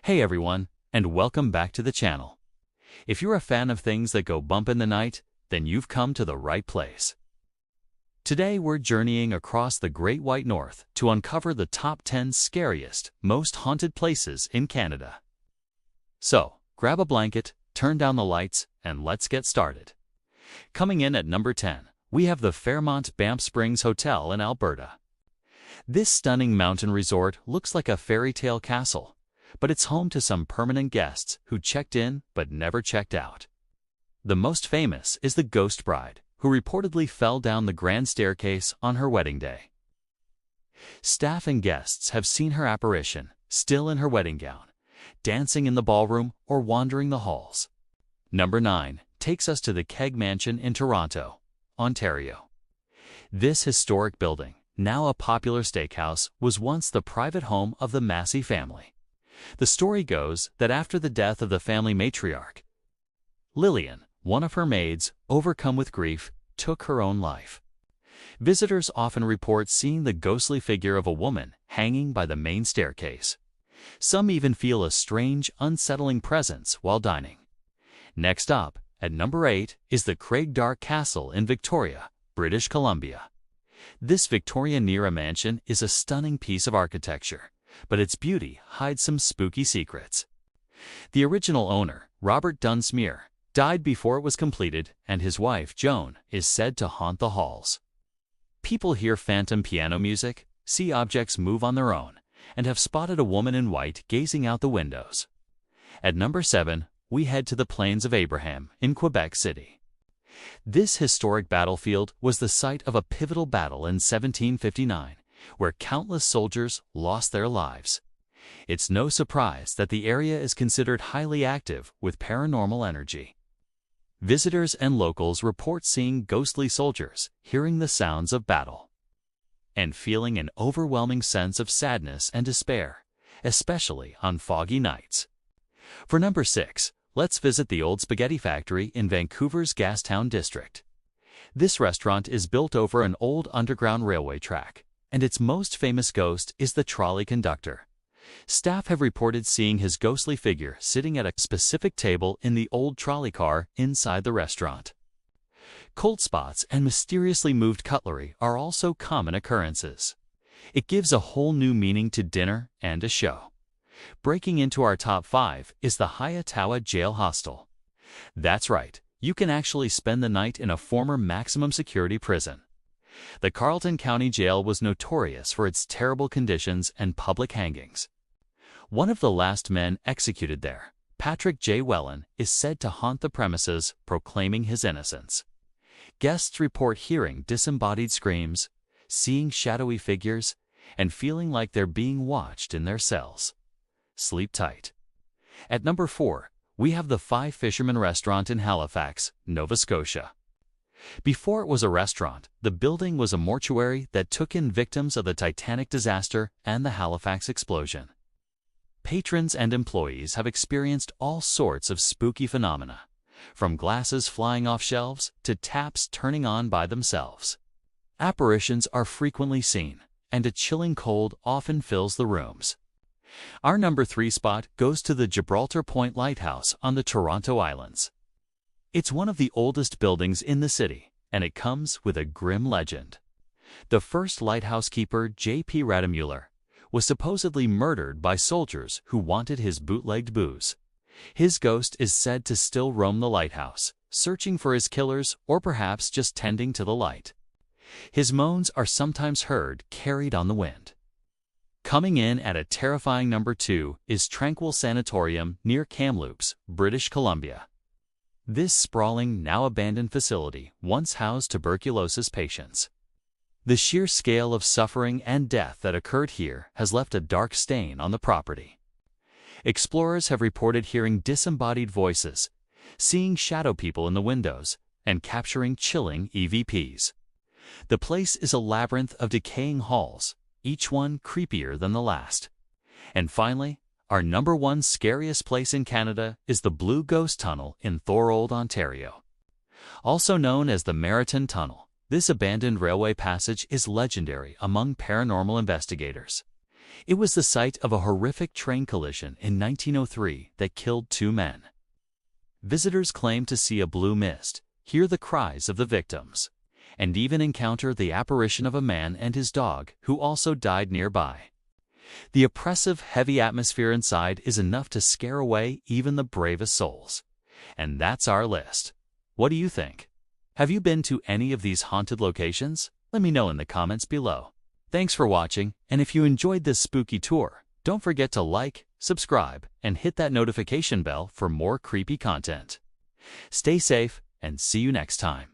Hey everyone, and welcome back to the channel. If you're a fan of things that go bump in the night, then you've come to the right place. Today we're journeying across the Great White North to uncover the top 10 scariest, most haunted places in Canada. So, grab a blanket, turn down the lights, and let's get started. Coming in at number 10, we have the Fairmont Banff Springs Hotel in Alberta. This stunning mountain resort looks like a fairy tale castle, but it's home to some permanent guests who checked in but never checked out. The most famous is the Ghost Bride, who reportedly fell down the grand staircase on her wedding day. Staff and guests have seen her apparition, still in her wedding gown, dancing in the ballroom or wandering the halls. Number 9 takes us to the Keg Mansion in Toronto, Ontario. This historic building, now a popular steakhouse, was once the private home of the Massey family. The story goes that after the death of the family matriarch, Lillian, one of her maids, overcome with grief, took her own life. Visitors often report seeing the ghostly figure of a woman hanging by the main staircase. Some even feel a strange, unsettling presence while dining. Next up, at number 8, is the Craigdark Castle in Victoria, British Columbia. This Victorian-era mansion is a stunning piece of architecture, but its beauty hides some spooky secrets. The original owner, Robert Dunsmuir, died before it was completed, and his wife, Joan, is said to haunt the halls. People hear phantom piano music, see objects move on their own, and have spotted a woman in white gazing out the windows. At number 7, we head to the Plains of Abraham in Quebec City. This historic battlefield was the site of a pivotal battle in 1759, where countless soldiers lost their lives. It's no surprise that the area is considered highly active with paranormal energy. Visitors and locals report seeing ghostly soldiers, hearing the sounds of battle, and feeling an overwhelming sense of sadness and despair, especially on foggy nights. For number 6, let's visit the Old Spaghetti Factory in Vancouver's Gastown district. This restaurant is built over an old underground railway track, and its most famous ghost is the trolley conductor. Staff have reported seeing his ghostly figure sitting at a specific table in the old trolley car inside the restaurant. Cold spots and mysteriously moved cutlery are also common occurrences. It gives a whole new meaning to dinner and a show. Breaking into our top 5 is the Hiatawa Jail Hostel. That's right, you can actually spend the night in a former maximum security prison. The Carleton County Jail was notorious for its terrible conditions and public hangings. One of the last men executed there, Patrick J. Wellen, is said to haunt the premises, proclaiming his innocence. Guests report hearing disembodied screams, seeing shadowy figures, and feeling like they're being watched in their cells. Sleep tight. At number 4, we have the Five Fishermen Restaurant in Halifax, Nova Scotia. Before it was a restaurant, the building was a mortuary that took in victims of the Titanic disaster and the Halifax explosion. Patrons and employees have experienced all sorts of spooky phenomena, from glasses flying off shelves to taps turning on by themselves. Apparitions are frequently seen, and a chilling cold often fills the rooms. Our number 3 spot goes to the Gibraltar Point Lighthouse on the Toronto Islands. It's one of the oldest buildings in the city, and it comes with a grim legend. The first lighthouse keeper, J.P. Rademuller, was supposedly murdered by soldiers who wanted his bootlegged booze. His ghost is said to still roam the lighthouse, searching for his killers or perhaps just tending to the light. His moans are sometimes heard carried on the wind. Coming in at a terrifying number 2 is Tranquil Sanatorium near Kamloops, British Columbia. This sprawling, now abandoned facility once housed tuberculosis patients. The sheer scale of suffering and death that occurred here has left a dark stain on the property. Explorers have reported hearing disembodied voices, seeing shadow people in the windows, and capturing chilling EVPs. The place is a labyrinth of decaying halls, each one creepier than the last. And finally, our number 1 scariest place in Canada is the Blue Ghost Tunnel in Thorold, Ontario. Also known as the Meriton Tunnel, this abandoned railway passage is legendary among paranormal investigators. It was the site of a horrific train collision in 1903 that killed 2 men. Visitors claim to see a blue mist, hear the cries of the victims, and even encounter the apparition of a man and his dog who also died nearby. The oppressive, heavy atmosphere inside is enough to scare away even the bravest souls. And that's our list. What do you think? Have you been to any of these haunted locations? Let me know in the comments below. Thanks for watching, and if you enjoyed this spooky tour, don't forget to like, subscribe, and hit that notification bell for more creepy content. Stay safe, and see you next time.